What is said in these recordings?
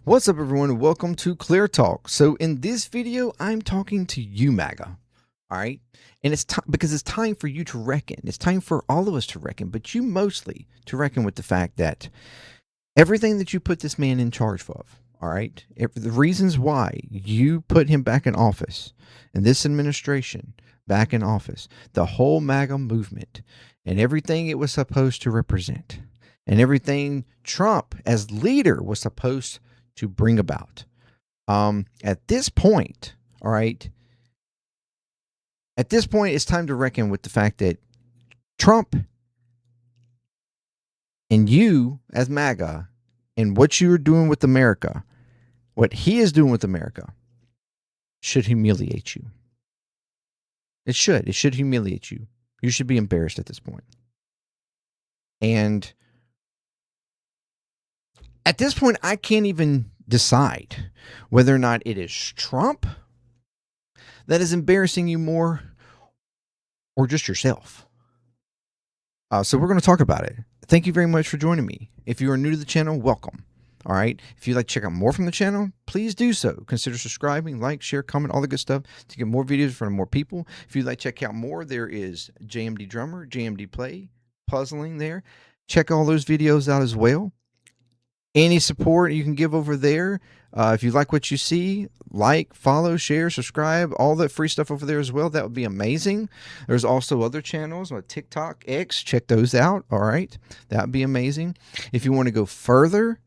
What's up, everyone? Welcome to ClearTalk. So in this video, I'm talking to you, MAGA. All right, and it's because it's time for you to reckon. It's time for all of us to reckon, but you mostly to reckon with the fact that everything that you put this man in charge of. All right, the reasons why you put him back in office and this administration back in office, the whole MAGA movement, and everything it was supposed to represent, and everything Trump as leader was supposed to bring about. At this point, all right, at this point, it's time to reckon with the fact that Trump and you as MAGA and what you're doing with America, what he is doing with America, should humiliate you. It should. It should humiliate you. You should be embarrassed at this point. And at this point, I can't even decide whether or not it is Trump that is embarrassing you more or just yourself. So we're going to talk about it. Thank you very much for joining me. If you are new to the channel, welcome. All right. If you'd like to check out more from the channel, please do so. Consider subscribing, like, share, comment, all the good stuff to get more videos from more people. If you'd like to check out more, there is JMD Drummer, JMDPLAY, Puzzling there. Check all those videos out as well. Any support you can give over there. If you like what you see, like, follow, share, subscribe, all that free stuff over there as well. That would be amazing. There's also other channels like TikTok, X. Check those out. All right. That would be amazing. If you want to go further,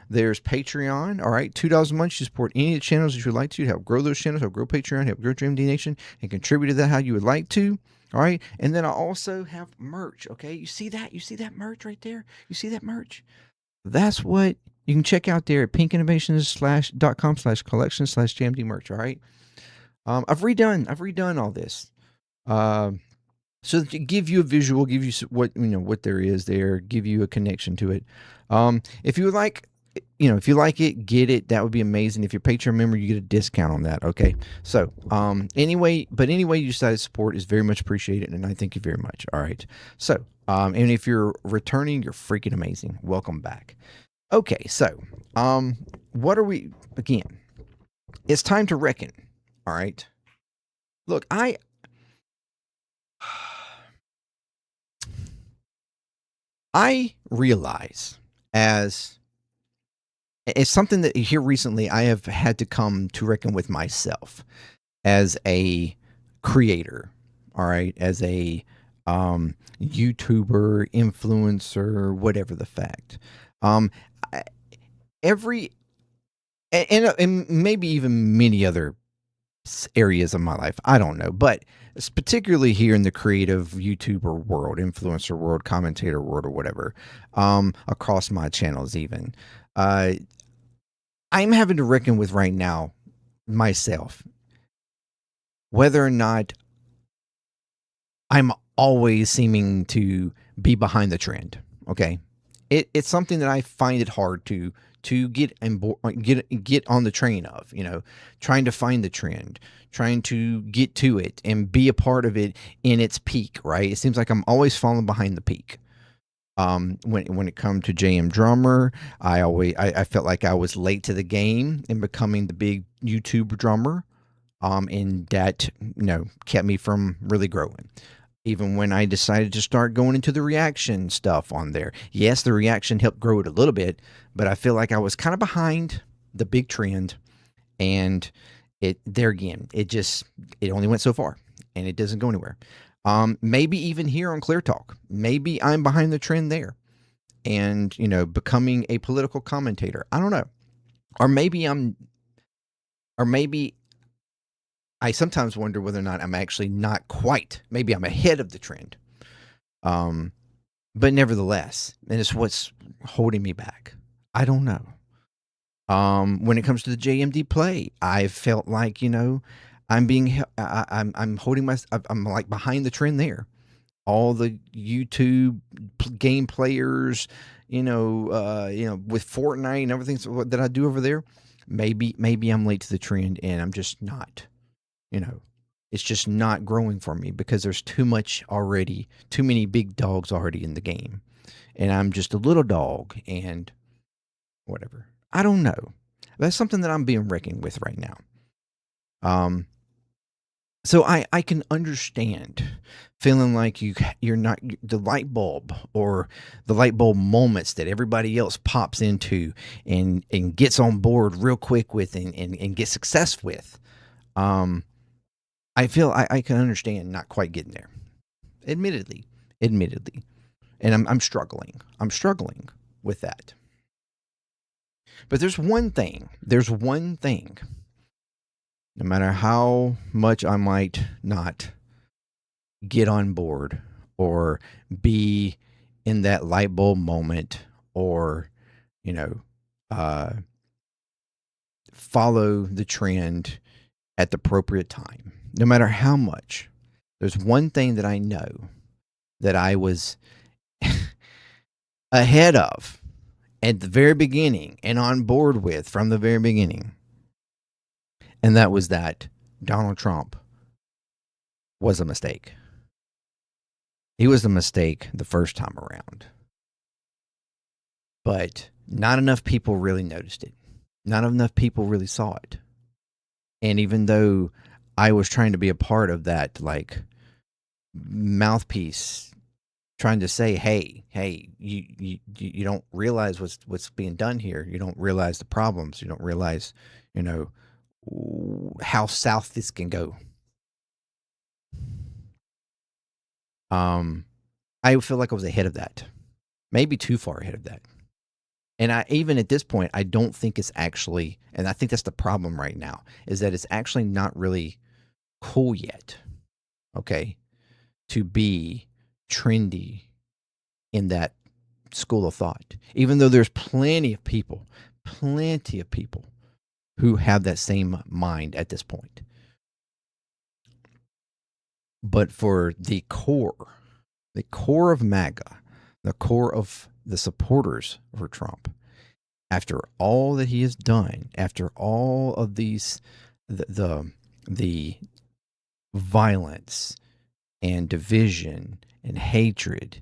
there's Patreon. All right. $2 a month. You support any of the channels that you'd like to help grow those channels, help grow Patreon, help grow JMD Nation, and contribute to that how you would like to. All right. And then I also have merch. Okay. You see that? You see that merch right there? You see that merch? That's what you can check out there at pinkinnovations.com/collection/JMD merch. All right. I've redone all this. So to give you a visual, give you what there is there, give you a connection to it. If you would like, if you like it, get it. That would be amazing. If you're a Patreon member, you get a discount on that. Okay. So, anyway you decide to support is very much appreciated. And I thank you very much. All right. So, and if you're returning, you're freaking amazing. Welcome back. Okay. So, what are we, again, it's time to reckon. All right. Look, I realize as it's something that here recently I have had to come to reckon with myself as a creator, all right, as a YouTuber, influencer, whatever the fact. And maybe even many other areas of my life, I don't know, but it's particularly here in the creative YouTuber world, influencer world, commentator world, or whatever, across my channels even. I'm having to reckon with right now myself whether or not I'm always seeming to be behind the trend. Okay, it's something that I find it hard to get on the train of, trying to find the trend, trying to get to it and be a part of it in its peak. Right? It seems like I'm always falling behind the peak. When it comes to JM Drummer, I felt like I was late to the game in becoming the big YouTube drummer, and that kept me from really growing. Even when I decided to start going into the reaction stuff on there, yes, the reaction helped grow it a little bit, but I feel like I was kind of behind the big trend, and it only went so far, and it doesn't go anywhere. Maybe even here on ClearTalk, maybe I'm behind the trend there and, becoming a political commentator. I don't know. Or maybe I sometimes wonder whether or not I'm actually not quite, maybe I'm ahead of the trend. But nevertheless, and it's what's holding me back. I don't know. When it comes to the JMDPLAY, I felt like, I'm holding I'm like behind the trend there. All the YouTube game players, with Fortnite and everything that I do over there, maybe I'm late to the trend and I'm just not, it's just not growing for me because there's too many big dogs already in the game. And I'm just a little dog and whatever. I don't know. That's something that I'm being reckoned with right now. So I can understand feeling like you're not the light bulb, or the light bulb moments that everybody else pops into and gets on board real quick with, and gets success with. Um, I feel I can understand not quite getting there. Admittedly, admittedly, and I'm struggling. I'm struggling with that. But there's one thing. There's one thing. No matter how much I might not get on board, or be in that light bulb moment, or you know uh, follow the trend at the appropriate time, no matter how much, there's one thing that I know that I was ahead of at the very beginning and on board with from the very beginning, and that was that Donald Trump was a mistake. He was a mistake the first time around, but not enough people really noticed it. Not enough people really saw it. And even though I was trying to be a part of that, like, mouthpiece, trying to say, hey, you don't realize what's being done here. You don't realize the problems. You don't realize, you know, how south this can go. I feel like I was ahead of that, maybe too far ahead of that. And I, even at this point, I don't think it's actually, and I think that's the problem right now, is that it's actually not really cool yet, okay, to be trendy in that school of thought. Even though there's plenty of people who have that same mind at this point. But for the core of MAGA, the core of the supporters for Trump, after all that he has done, after all of these, the violence and division and hatred,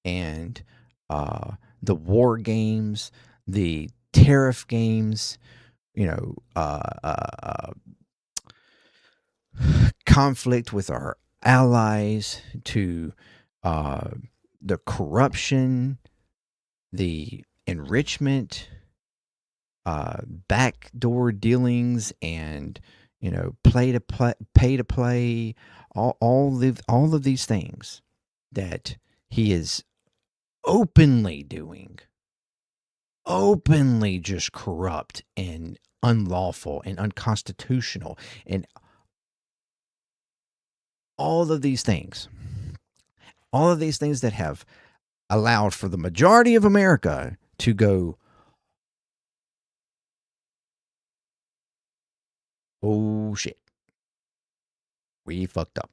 and the war games, the tariff games, conflict with our allies, to uh, the corruption, the enrichment, backdoor dealings, and pay to play, all of these things that he is openly doing, openly just corrupt and unlawful and unconstitutional, and all of these things, that have allowed for the majority of America to go, oh shit, we fucked up.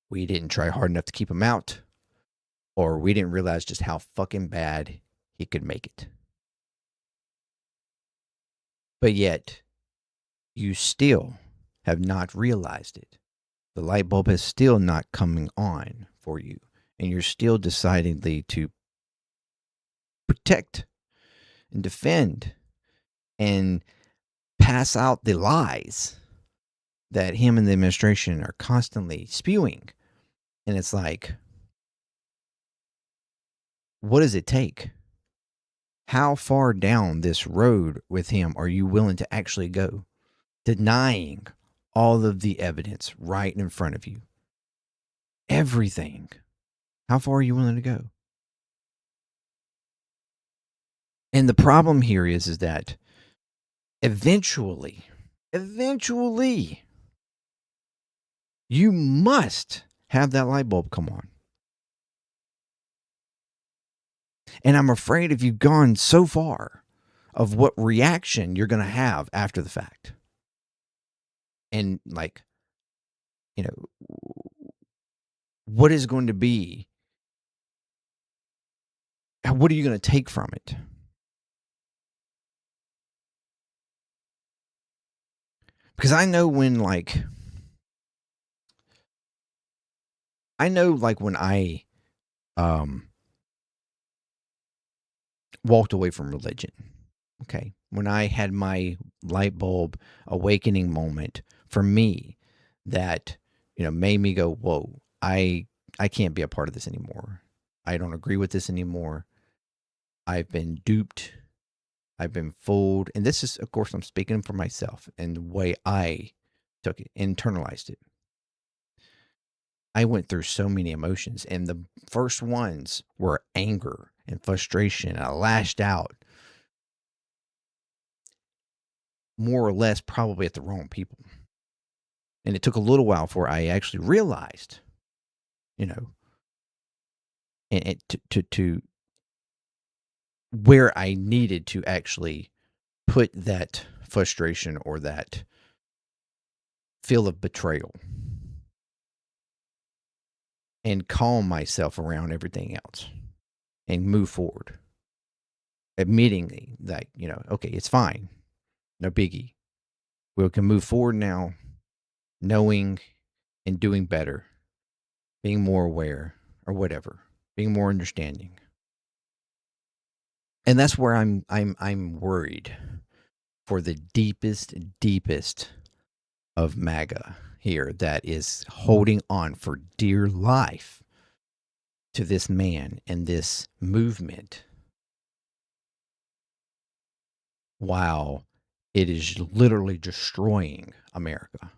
We didn't try hard enough to keep him out, or we didn't realize just how fucking bad he could make it. But yet, you still have not realized it. The light bulb is still not coming on for you, and you're still decidedly to protect and defend and pass out the lies that him and the administration are constantly spewing. And it's like, what does it take? How far down this road with him are you willing to actually go, denying all of the evidence right in front of you? Everything. How far are you willing to go? And the problem here is that eventually, you must have that light bulb come on. And I'm afraid if you've gone so far of what reaction you're going to have after the fact. And like, what is going to be, what are you going to take from it? Because I know when when I walked away from religion, okay? when I had my light bulb awakening moment for me that, made me go, whoa, I can't be a part of this anymore. I don't agree with this anymore. I've been duped. I've been fooled. And this is, of course, I'm speaking for myself and the way I took it, internalized it. I went through so many emotions, and the first ones were anger and frustration. I lashed out more or less probably at the wrong people. And it took a little while before I actually realized, you know, and to where I needed to actually put that frustration or that feel of betrayal and calm myself around everything else and move forward, admitting that, okay, it's fine. No biggie. We can move forward now, knowing and doing better, being more aware or whatever, being more understanding. And that's where I'm worried for the deepest of MAGA here that is holding on for dear life to this man and this movement while it is literally destroying America.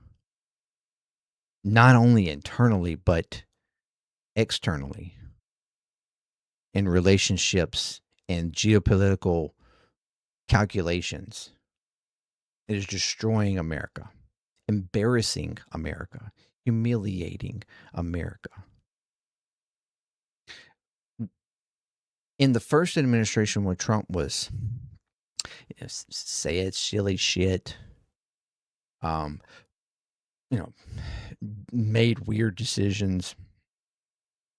Not only internally, but externally in relationships and geopolitical calculations. It is destroying America, embarrassing America, humiliating America. In the first administration when Trump was say it's silly shit, made weird decisions,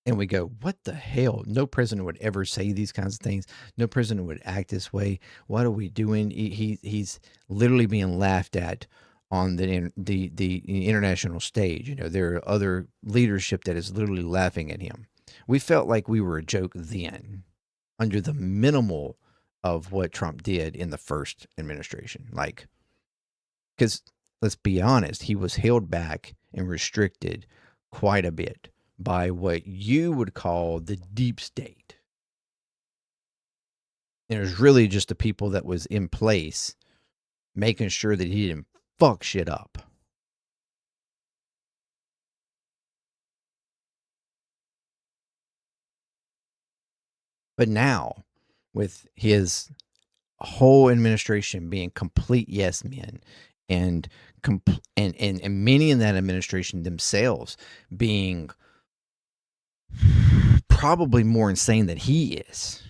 and we go, what the hell? No president would ever say these kinds of things. No president would act this way. What are we doing? He's literally being laughed at on the international stage. There are other leadership that is literally laughing at him. We felt like we were a joke then, under the minimal of what Trump did in the first administration. Because let's be honest, he was held back and restricted quite a bit by what you would call the deep state. And it was really just the people that was in place making sure that he didn't fuck shit up. But now, with his whole administration being complete yes men, and many in that administration themselves being probably more insane than he is.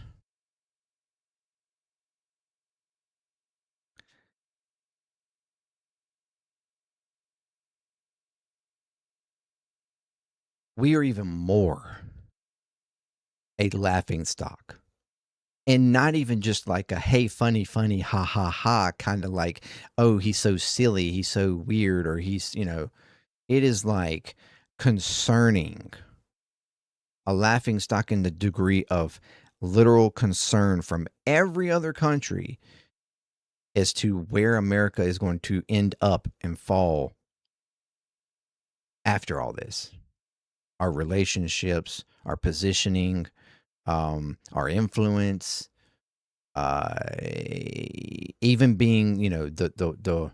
We are even more a laughing stock. And not even just like a, hey, funny, ha, ha, ha, kind of like, oh, he's so silly, he's so weird, or he's, it is like concerning. A laughing stock in the degree of literal concern from every other country as to where America is going to end up and fall after all this. Our relationships, our positioning, our influence, even being, the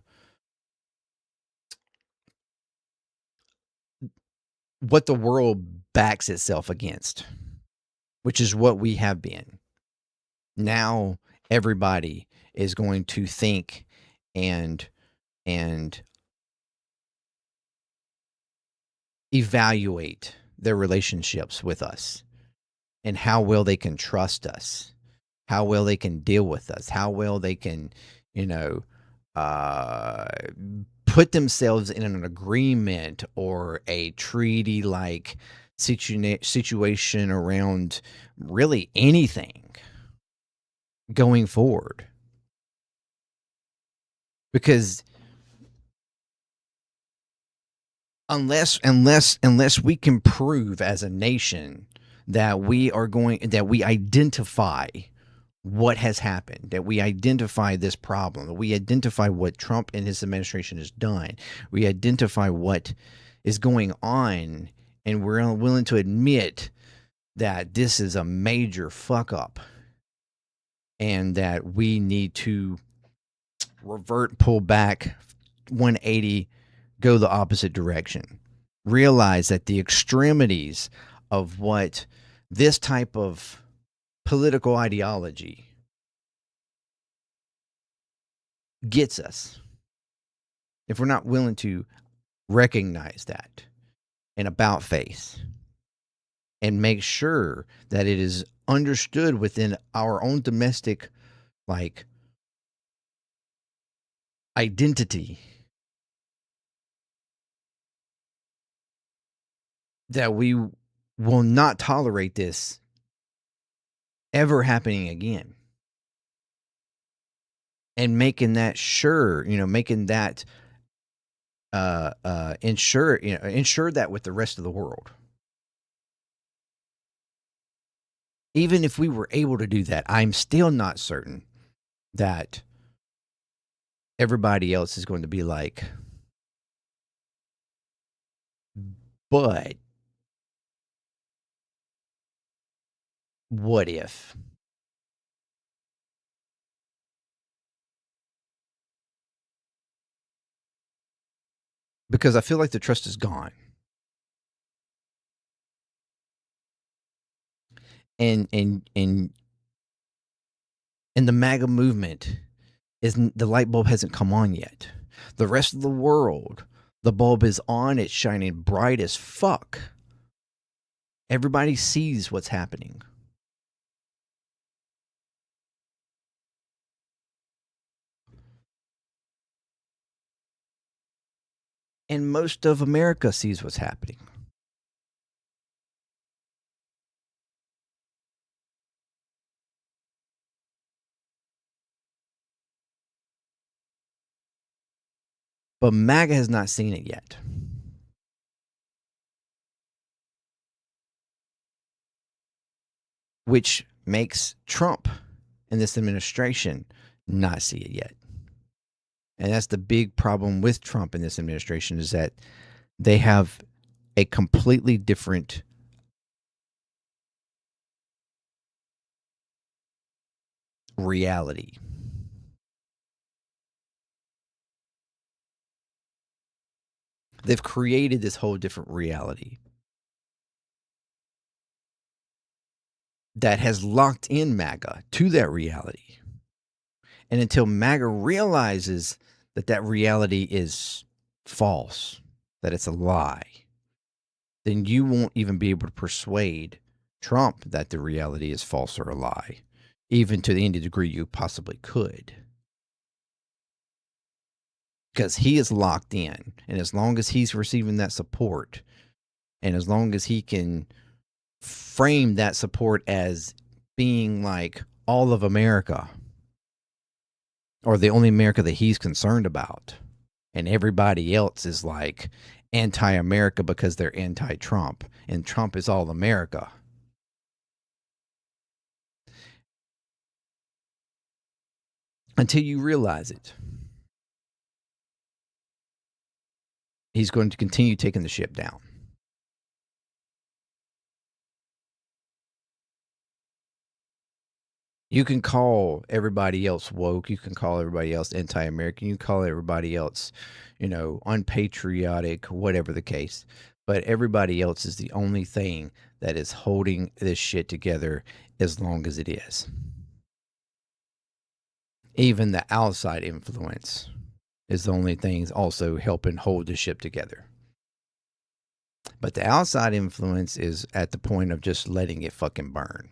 what the world backs itself against, which is what we have been. Now everybody is going to think and evaluate their relationships with us and how well they can trust us, how well they can deal with us, how well they can, put themselves in an agreement or a treaty like situation around really anything going forward. Because unless we can prove as a nation that we identify what has happened, that we identify this problem, that we identify what Trump and his administration has done, we identify what is going on, and we're willing to admit that this is a major fuck up and that we need to revert, pull back 180, go the opposite direction. Realize that the extremities of what this type of political ideology gets us, if we're not willing to recognize that and about face and make sure that it is understood within our own domestic like identity, that we will not tolerate this ever happening again. And making that sure, making that ensure that with the rest of the world. Even if we were able to do that, I'm still not certain that everybody else is going to be like, but what if? Because I feel like the trust is gone. And the MAGA movement isn't, the light bulb hasn't come on yet. The rest of the world, the bulb is on, it's shining bright as fuck. Everybody sees what's happening. And most of America sees what's happening. But MAGA has not seen it yet. Which makes Trump and this administration not see it yet. And that's the big problem with Trump and this administration, is that they have a completely different reality. They've created this whole different reality that has locked in MAGA to that reality. And until MAGA realizes that that reality is false, that it's a lie, then you won't even be able to persuade Trump that the reality is false or a lie, even to any degree you possibly could. Because he is locked in. And as long as he's receiving that support, and as long as he can frame that support as being like all of America, or the only America that he's concerned about, and everybody else is like anti-America because they're anti-Trump, and Trump is all America. Until you realize it, he's going to continue taking the ship down. You can call everybody else woke. You can call everybody else anti-American. You can call everybody else, unpatriotic, whatever the case. But everybody else is the only thing that is holding this shit together as long as it is. Even the outside influence is the only thing also helping hold the ship together. But the outside influence is at the point of just letting it fucking burn.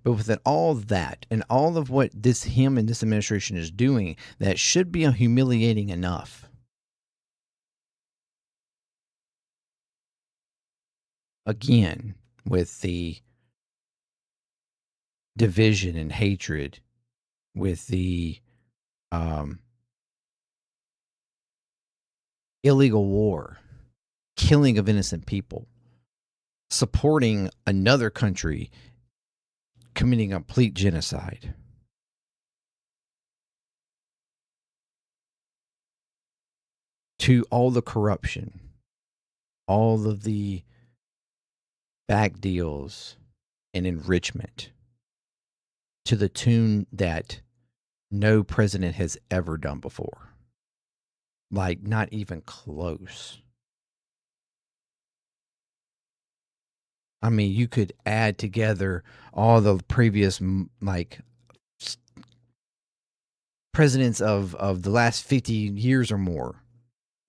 But within all that and all of what him and this administration is doing, that should be humiliating enough. again, with the division and hatred, with the illegal war, killing of innocent people, supporting another country committing a complete genocide. To all the corruption, all of the back deals and enrichment, to the tune that no president has ever done before. Like, not even close. I mean, you could add together all the previous, like, presidents of the last 50 years or more,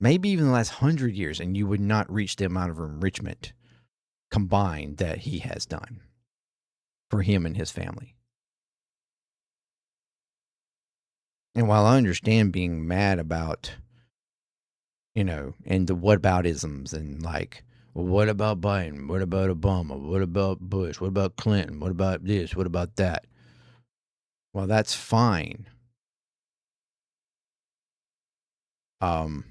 maybe even the last 100 years, and you would not reach the amount of enrichment combined that he has done for him and his family. And while I understand being mad about, and the whataboutisms and like, well, what about Biden? What about Obama? What about Bush? What about Clinton? What about this? What about that? Well, that's fine. And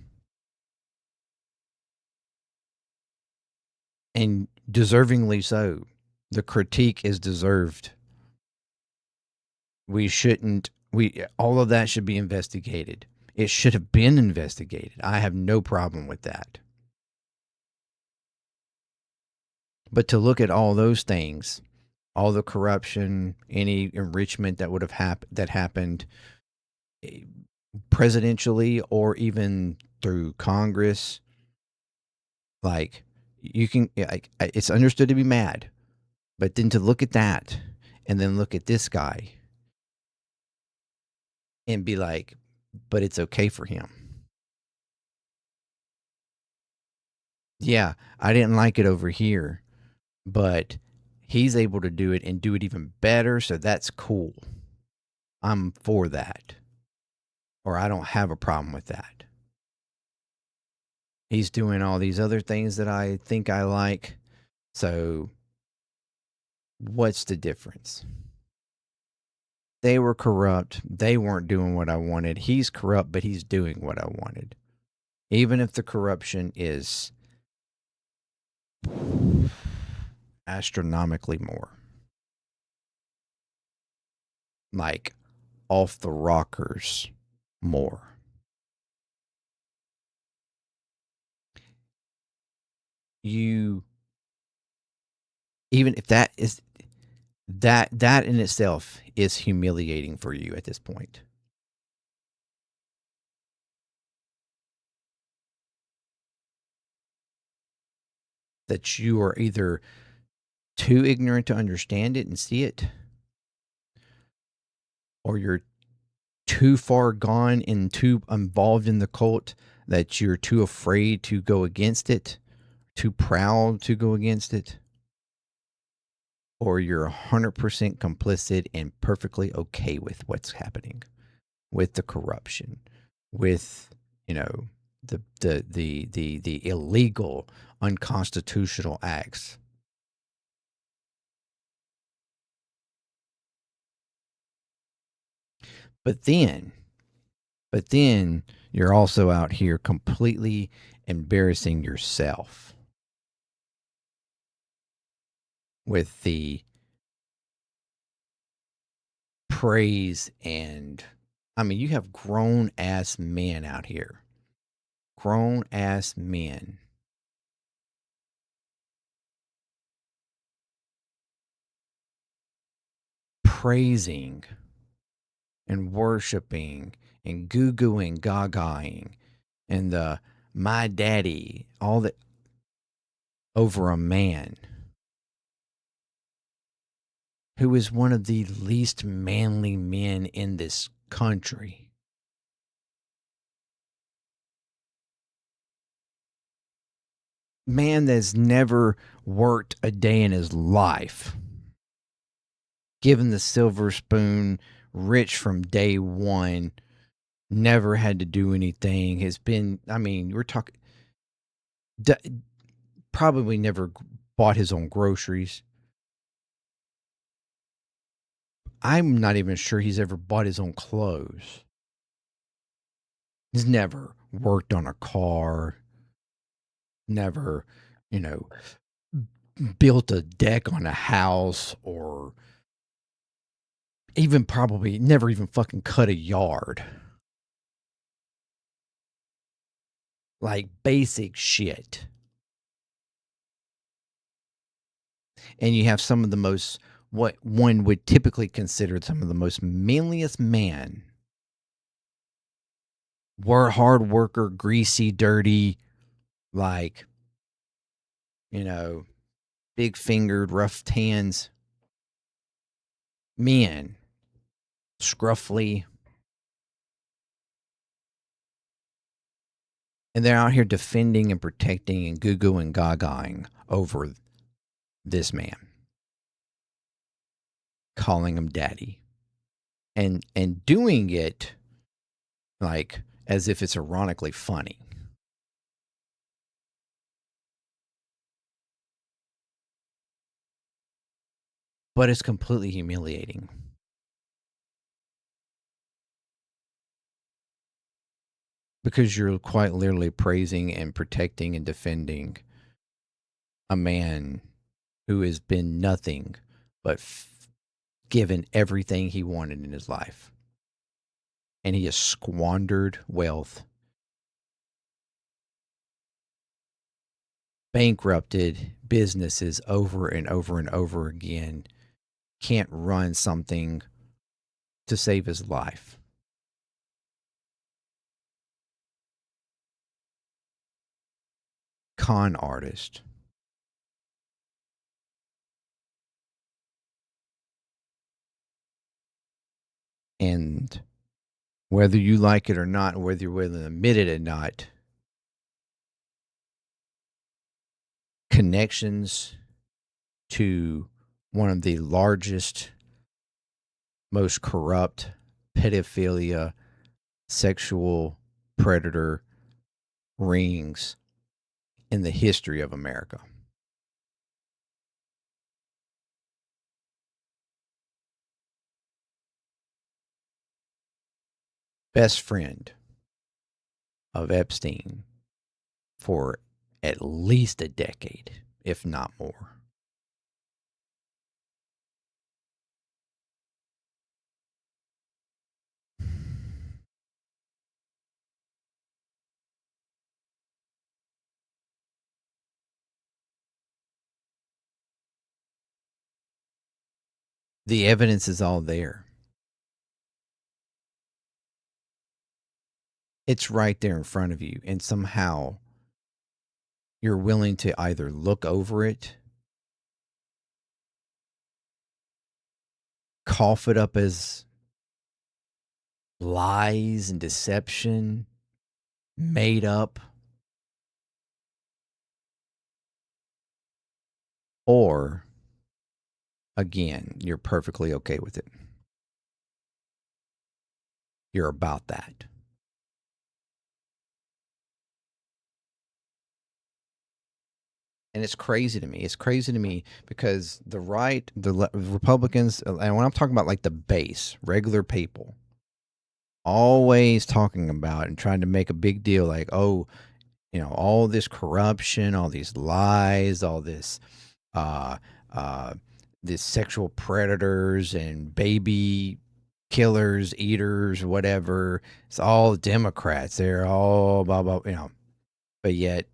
deservingly so. The critique is deserved. All of that should be investigated. It should have been investigated. I have no problem with that. But to look at all those things, all the corruption, any enrichment that would have happened presidentially or even through Congress, like, it's understood to be mad, but then to look at that and then look at this guy and be like, but it's okay for him. Yeah, I didn't like it over here, but he's able to do it and do it even better, so that's cool. I'm for that. Or I don't have a problem with that. He's doing all these other things that I think I like, so what's the difference? They were corrupt. They weren't doing what I wanted. He's corrupt, but he's doing what I wanted. Even if the corruption is astronomically more. Like, off the rockers more. Even if that is that in itself is humiliating for you at this point. That you are either too ignorant to understand it and see it, or you're too far gone and too involved in the cult that you're too afraid to go against it, too proud to go against it, or you're 100% complicit and perfectly okay with what's happening, with the corruption, with, the illegal, unconstitutional acts. But then you're also out here completely embarrassing yourself with the praise. And I mean, you have grown ass men out here, grown ass men praising and worshiping and goo-gooing, gagaing, and the my daddy, all that, over a man who is one of the least manly men in this country. Man that's never worked a day in his life. Given the silver spoon, rich from day one, never had to do anything. Has been, I mean, we're talking, probably never bought his own groceries. I'm not even sure he's ever bought his own clothes. He's never worked on a car, never, you know, built a deck on a house, or even probably never even fucking cut a yard. Like basic shit. And you have some of the most, what one would typically consider some of the most manliest man. Hard worker, greasy, dirty, like, big fingered, rough hands men, scruffy. And they're out here defending and protecting and goo and gagaing over this man, calling him daddy, and doing it like as if it's ironically funny. But it's completely humiliating. Because you're quite literally praising and protecting and defending a man who has been nothing but given everything he wanted in his life. And he has squandered wealth, bankrupted businesses over and over and over again, can't run something to save his life. Con artist. And whether you like it or not, whether you're willing to admit it or not, connections to one of the largest, most corrupt pedophilia, sexual predator rings in the history of America. Best friend of Epstein for at least a decade, if not more. The evidence is all there. It's right there in front of you. And somehow you're willing to either look over it, cough it up as lies and deception, made up, or again, you're perfectly okay with it. You're about that. And it's crazy to me. It's crazy to me because the right, the Republicans, and when I'm talking about like the base, regular people, always talking about and trying to make a big deal like, oh, all this corruption, all these lies, all this, uh, uh, this sexual predators and baby killers, eaters, whatever. It's all Democrats. They're all blah, blah, but yet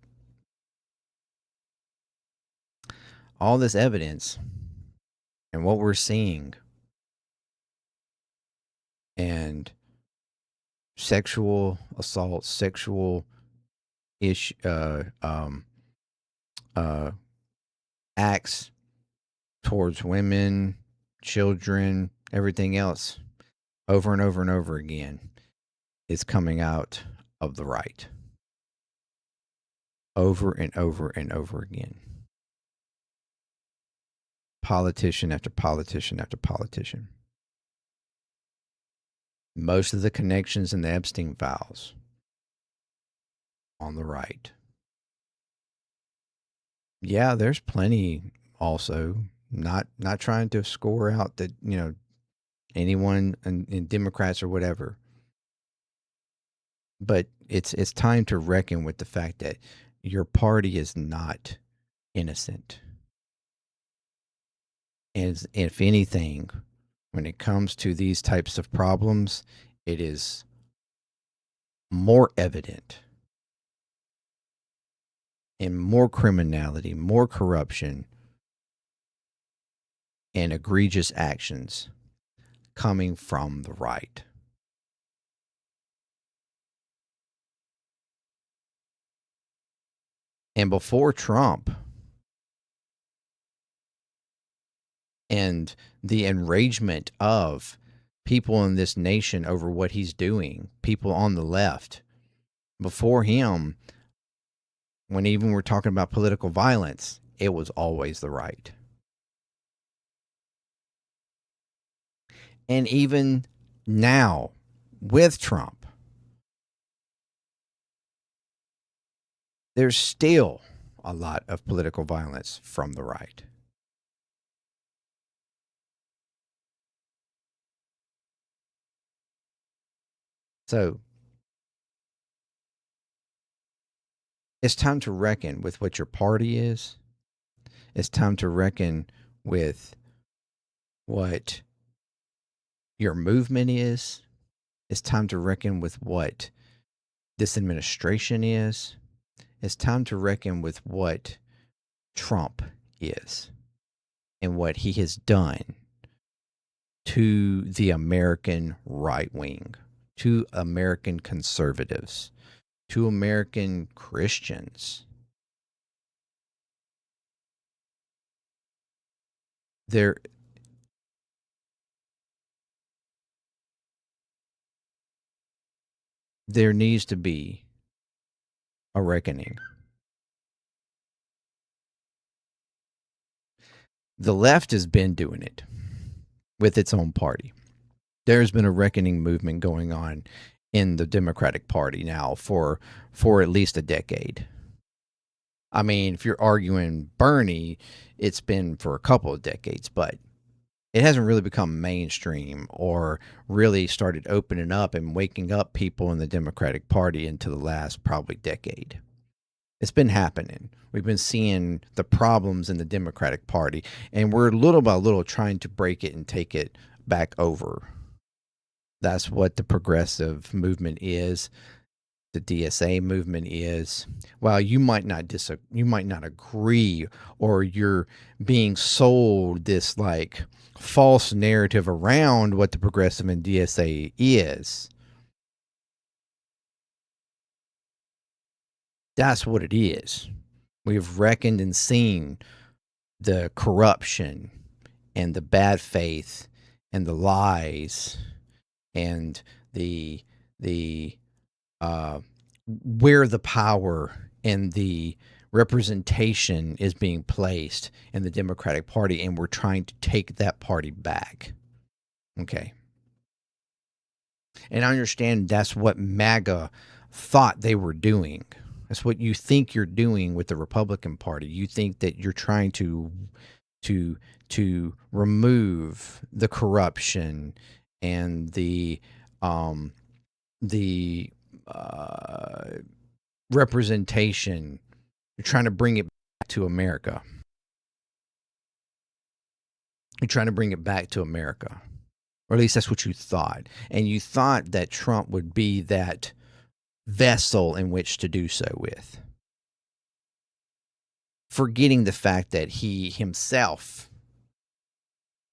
all this evidence and what we're seeing and sexual assault, sexual acts towards women, children, everything else, over and over and over again, is coming out of the right. Over and over and over again. Politician after politician after politician. Most of the connections in the Epstein files on the right. Yeah, there's plenty also. Not trying to score out that, anyone in Democrats or whatever. But it's time to reckon with the fact that your party is not innocent. And if anything, when it comes to these types of problems, it is more evident and more criminality, more corruption, and egregious actions coming from the right. And before Trump and the enragement of people in this nation over what he's doing, people on the left, before him, when even we're talking about political violence, it was always the right. And even now, with Trump, there's still a lot of political violence from the right. So it's time to reckon with what your party is. It's time to reckon with what your movement is. It's time to reckon with what this administration is. It's time to reckon with what Trump is and what he has done to the American right wing, to American conservatives, to American Christians. There there needs to be a reckoning. The left has been doing it with its own party. There's been a reckoning movement going on in the Democratic Party now for at least a decade. I mean, if you're arguing Bernie, it's been for a couple of decades, but it hasn't really become mainstream or really started opening up and waking up people in the Democratic Party into the last probably decade. It's been happening. We've been seeing the problems in the Democratic Party, and we're little by little trying to break it and take it back over. That's what the progressive movement is. The DSA movement is. While you might not you might not agree, or you're being sold this like false narrative around what the progressive and DSA is. That's what it is. We've reckoned and seen the corruption and the bad faith and the lies and the where the power and the representation is being placed in the Democratic Party, and we're trying to take that party back. Okay. And I understand that's what MAGA thought they were doing. That's what you think you're doing with the Republican Party. You think that you're trying to remove the corruption and the representation. You're trying to bring it back to America. You're trying to bring it back to America. Or at least that's what you thought. And you thought that Trump would be that vessel in which to do so with. Forgetting the fact that he himself,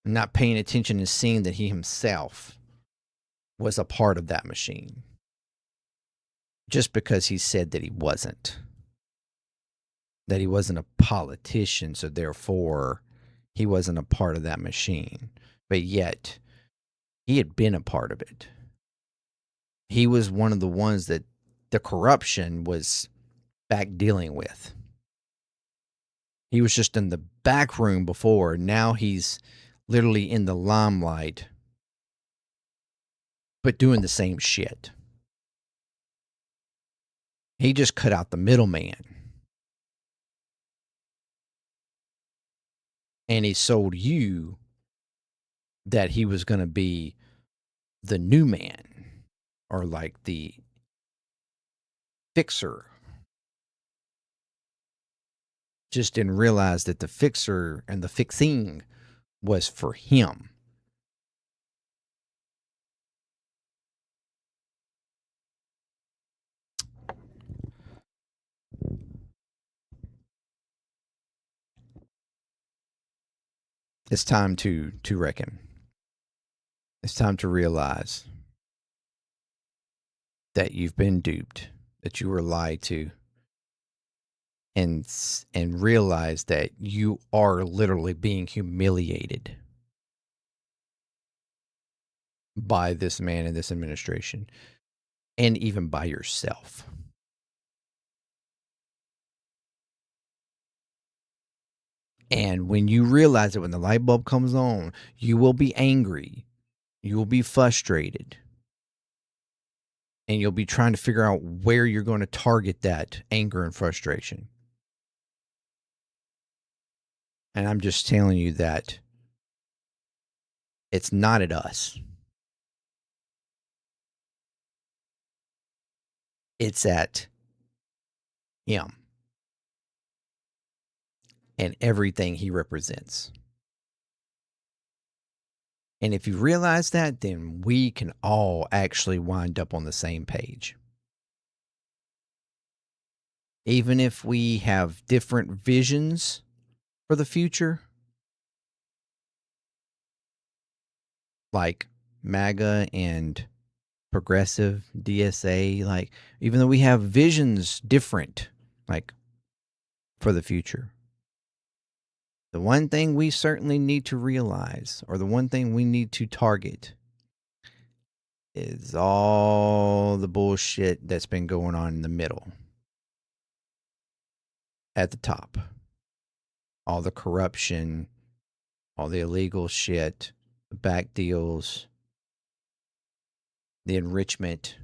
not paying attention and seeing that he himself was a part of that machine. Just because he said that he wasn't. That he wasn't a politician, so therefore he wasn't a part of that machine. But yet, he had been a part of it. He was one of the ones that the corruption was back dealing with. He was just in the back room before. Now he's literally in the limelight, but doing the same shit. He just cut out the middleman. And he sold you that he was going to be the new man, or like the fixer. Just didn't realize that the fixer and the fixing was for him. It's time to reckon. It's time to realize that you've been duped, that you were lied to, and realize that you are literally being humiliated by this man and this administration, and even by yourself. And when you realize it, when the light bulb comes on, you will be angry, you will be frustrated, and you'll be trying to figure out where you're going to target that anger and frustration. And I'm just telling you that it's not at us. It's at him and everything he represents. And if you realize that, then we can all actually wind up on the same page. Even if we have different visions for the future, like MAGA and progressive DSA, like even though we have visions different, like for the future, the one thing we certainly need to realize, or the one thing we need to target, is all the bullshit that's been going on in the middle. At the top. All the corruption, all the illegal shit, the back deals, the enrichment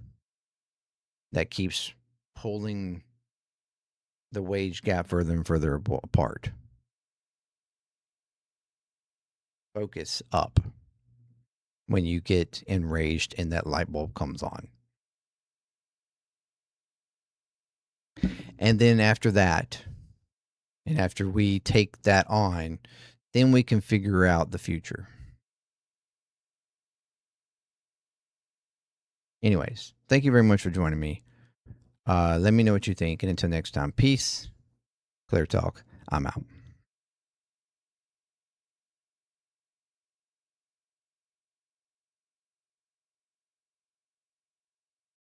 that keeps pulling the wage gap further and further apart. Focus up when you get enraged and that light bulb comes on. And then after that, and after we take that on, then we can figure out the future. Anyways, thank you very much for joining me. Let me know what you think. And until next time, peace. ClearTalk. I'm out.